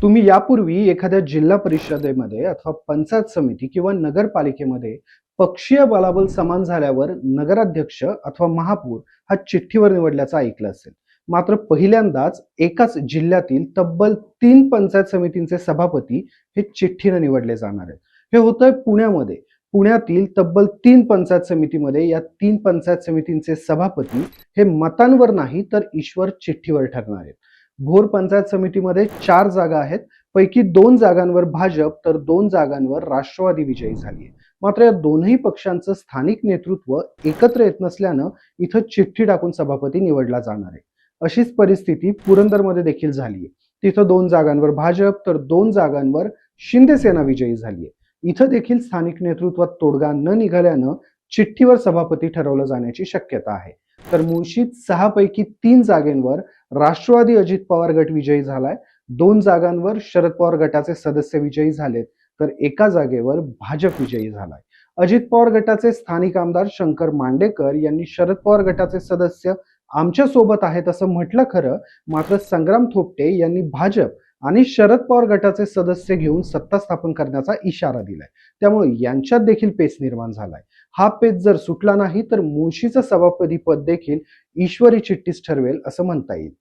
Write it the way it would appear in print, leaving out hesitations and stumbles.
तुम्ही यापूर्वी एखाद्या जिल्हा परिषदेमध्ये अथवा पंचायत समिती किंवा नगरपालिकेमध्ये पक्षीय बलाबल समान झाल्यावर नगराध्यक्ष अथवा महापौर हा चिठ्ठीवर निवडल्याचं ऐकलं असेल. मात्र पहिल्यांदाच एकाच जिल्ह्यातील तब्बल 3 पंचायत समितींचे सभापती हे चिठ्ठीने निवडले जाणार आहेत. हे होतंय पुण्यामध्ये. पुण्यातील तब्बल 3 पंचायत समितीमध्ये या 3 पंचायत समितींचे सभापती हे मतांवर नाही तर ईश्वर चिठ्ठीवर ठरणार आहेत. भोर पंचायत समितीमध्ये 4 जागा आहेत. पैकी 2 जागांवर भाजप तर 2 जागांवर राष्ट्रवादी विजयी झाली आहे. मात्र या दोनही पक्षांचं स्थानिक नेतृत्व एकत्र येत नसल्यानं इथं चिठ्ठी टाकून सभापती निवडला जाणार आहे. अशीच परिस्थिती पुरंदरमध्ये देखील झाली आहे. तिथं 2 जागांवर भाजप तर 2 जागांवर शिंदे सेना विजयी झाली आहे. इथं देखील स्थानिक नेतृत्वात तोडगा न निघाल्यानं चिठ्ठीवर सभापती ठरवलं जाण्याची शक्यता आहे. तर मुळशीत 6 पैकी 3 जागेंवर राष्ट्रवादी अजित पवार गट विजयी झालाय. 2 जागांवर शरद पवार गटाचे सदस्य विजयी झालेत, तर एका जागेवर भाजप विजयी झालाय. अजित पवार गटाचे स्थानिक आमदार शंकर मांडेकर यांनी शरद पवार गटाचे सदस्य आमच्या सोबत आहेत असं म्हटलं खरं, मात्र संग्राम थोपटे यांनी भाजप आणि शरद पवार गटाचे सदस्य घेऊन सत्ता स्थापन करण्याचा इशारा दिलाय. त्यामुळे यांच्यात देखील पेच निर्माण झालाय. हा पेच जर सुटला नाही तर मुळशीचं सभापती पद देखील ईश्वरी चिठ्ठीच ठरवेल असं म्हणता येईल.